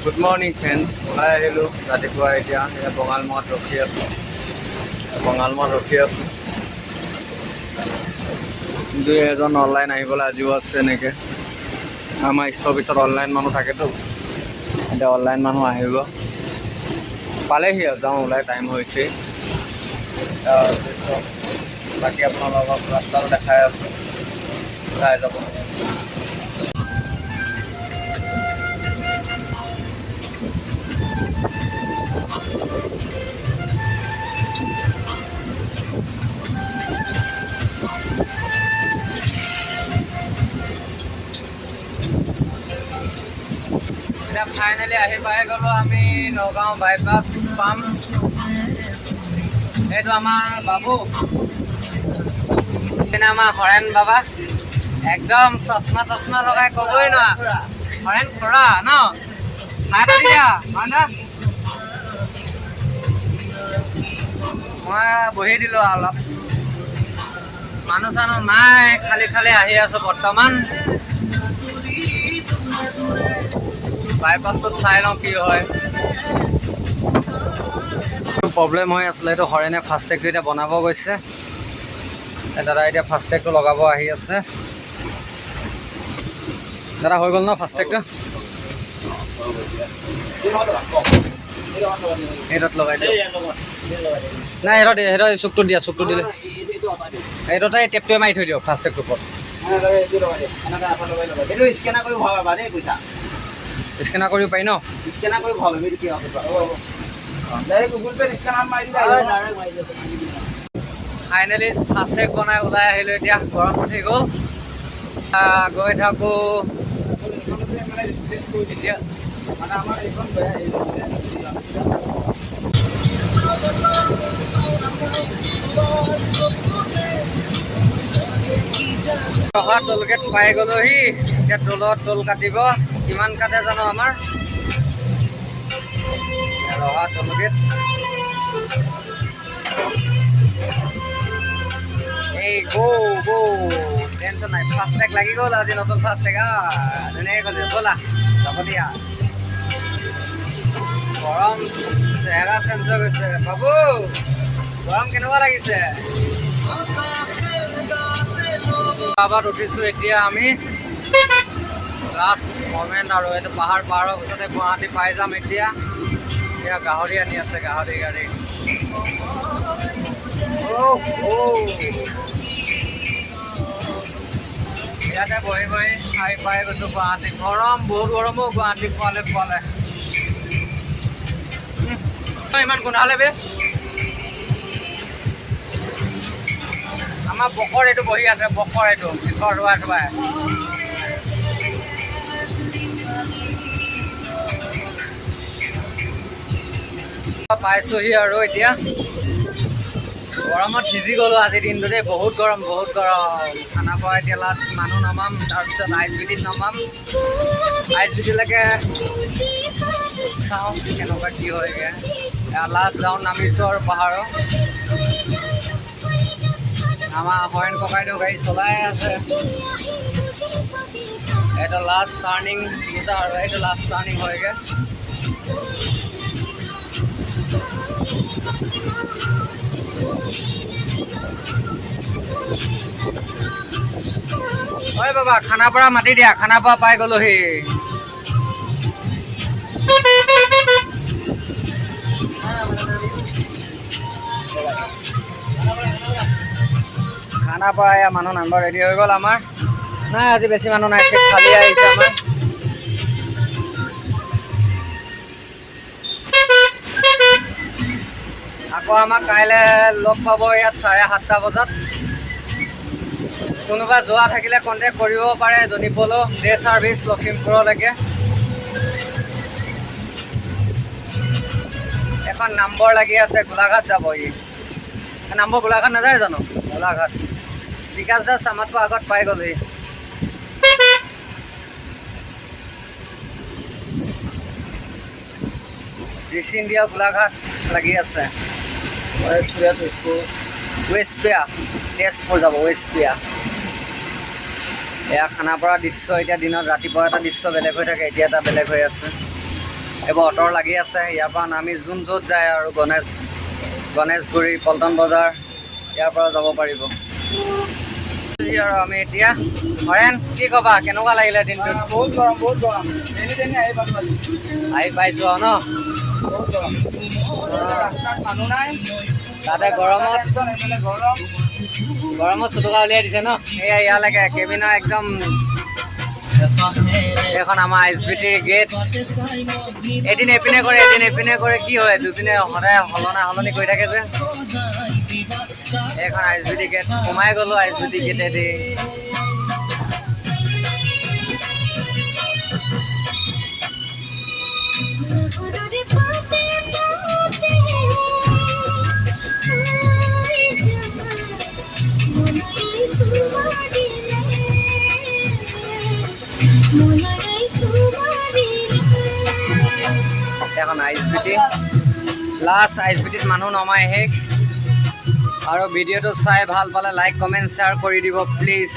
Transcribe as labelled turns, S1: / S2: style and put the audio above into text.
S1: Good morning friends, ওলাই আহিলোঁ ৰাতিপুৱা। এতিয়া বঙালমৰাত ৰখি আছোঁ, দুই এজন অনলাইন আহিবলৈ আজিও আছে। এনেকৈ আমাৰ ষ্ট'ৰ পিছত অনলাইন মানুহ থাকেতো, এতিয়া অনলাইন মানুহ আহিব। পালেহি আৰু যাওঁ ওলাই, টাইম হৈছে। বাকী আপোনালোকক ৰাস্তাটো দেখাই আছোঁ, চাই যাব। এতিয়া ফাইনেলি আহি পাই গ'লোঁ আমি নগাঁও বাইপাছ পাম। এইটো আমাৰ বাবু, আমাৰ হৰেণ বাবা, একদম চশমা তচমা লগাই ক'বই নোৱাৰা। হৰেণ খুৰা ন দিয়া হয় না? মই বহি দিলোঁ আৰু অলপ, মানুহ চানুহ নাই, খালী খালী আহি আছোঁ বৰ্তমান। বাইপাছটোত চাই লওঁ কি হয়। প্ৰব্লেম হৈ আছিলে, এইটো হৰেণে ফাষ্টেগটো এতিয়া বনাব গৈছে। দাদা এতিয়া ফাষ্টেগটো লগাব আহি আছে। দাদা হৈ গ'ল ন ফাষ্টেগটো? এইটোত লগাই দিয়ক। নাই সেইটো চুকটো দিয়া, চুকটো দিলে এইটোতে টেপটোৱে মাৰি থৈ দিয়ক ফাষ্টেগটোৰ ওপৰত। স্কেনাৰ কৰিব পাৰি ন?
S2: স্কেনাৰ কৰি ভাল
S1: ফাইনেলি ফাষ্টেগ বনাই ওলাই আহিলোঁ। এতিয়া গৰম উঠি গ'ল, গৈ থাকোঁ এতিয়া। ৰহা টোলগেট পাই গ'লোহি। এতিয়া টোলত টোল কাটিব, কিমান কাটে জানো আমাৰ ৰহা টোলগেট। এই গো টেনশ্যন নাই, ফাষ্টেগ লাগি গ'ল আজি, নতুন ফাষ্টেগ। ধুনীয়াকৈ গ'ল, ব'লা যাব দিয়া। গৰম চেহেৰা চেঞ্জ হৈ গৈছে। বাবু গৰম কেনেকুৱা লাগিছে? পাহাৰত উঠিছোঁ এতিয়া আমি, লাষ্ট মমেণ্ট আৰু। এইটো পাহাৰৰ পিছতে গুৱাহাটী পাই যাম এতিয়া। এতিয়া গাহৰি আনি আছে, গাহৰি গাড়ী। ইয়াতে বহি বহি খাই পাই গৈছোঁ গুৱাহাটী। গৰম, বহুত গৰমো গুৱাহাটী পোৱালে। ইমান গোন্ধালে বে। আমাৰ বকৰ এইটো বহি আছে, বকৰ এইটো শিখৰ ধোৱাই পাইছোঁহি আৰু এতিয়া। গৰমত ভিজি গ'লোঁ আজিৰ দিনটো দেই, বহুত গৰম। খানাপাৰা এতিয়া লাষ্ট মানুহ নমাম, তাৰপিছত ISBT নমাম। ISBTলৈকে চাওঁ কেনেকুৱা কি হয়গৈ। লাষ্ট ডাউন নামিছোঁ আৰু পাহাৰৰ। আমাৰ হৰেণ ককাইদেউ গাড়ী চলাই আছে। এইটো লাষ্ট টাৰ্ণিং আৰু এইটো লাষ্ট টাৰ্ণিং হয়গৈ। ঐ বাবা, খানাপাৰা মাতি দিয়া, খানাপাৰা পাই গ'লোহি। খানাপাৰা এয়া মানুহ নাম্বাৰ ৰেডি হৈ গ'ল আমাৰ। নাই আজি বেছি মানুহ নাই, খালী আহিছে আমাৰ। আকৌ আমাক কাইলৈ লগ পাব ইয়াত 7:30 বজাত। কোনোবা যোৱা থাকিলে কণ্টেক্ট কৰিব পাৰে, জনিপলো ডে ছাৰ্ভিচ লখিমপুৰলৈকে। এখন নম্বৰ লাগি আছে, গোলাঘাট যাব। নম্বৰ গোলাঘাট নাযায় জানো? গোলাঘাট বিকাশ দাস আমাতকৈ আগত পাই গ'লহি। ইষ্ট ইণ্ডিয়া গোলাঘাট লাগি আছে। ৱেষ্টপিয়া তেজপুৰ যাব, ৱেষ্টপিয়া। এয়া খানাপাৰা দৃশ্য। এতিয়া দিনত ৰাতিপুৱা এটা দৃশ্য বেলেগ হৈ থাকে, এতিয়া এটা বেলেগ হৈ আছে। এইবোৰ অটৰ লাগি আছে। ইয়াৰ পৰা নামি যোন য'ত যায় আৰু গণেশগুৰি, পল্টন বজাৰ ইয়াৰ পৰা যাব পাৰিব। আৰু আমি এতিয়া হৰেণ কি ক'বা, কেনেকুৱা লাগিলে দিনটোত?
S2: বহুত গৰম
S1: আহি পাইছোঁ আৰু ন?
S2: বহুত গৰম। ৰাস্তাত মানুহ নাই,
S1: তাতে গৰমত চুটুকা উলিয়াই দিছে ন? এয়া ইয়ালৈকে কেবিনৰ একদম এখন আমাৰ ISBT গেট। এদিন এপিনে কৰে কি হয়, দুপিনে সদায় সলনি কৰি থাকে যে। এইখন ISBT গেট, সোমাই গ'লোঁ ISBT গেটেদি। এখন ISBT লাষ্ট, ISBTত মানুহ নমাই শেষ। আৰু ভিডিঅ'টো চাই ভাল পালে লাইক, কমেণ্ট, শ্বেয়াৰ কৰি দিব প্লিজ।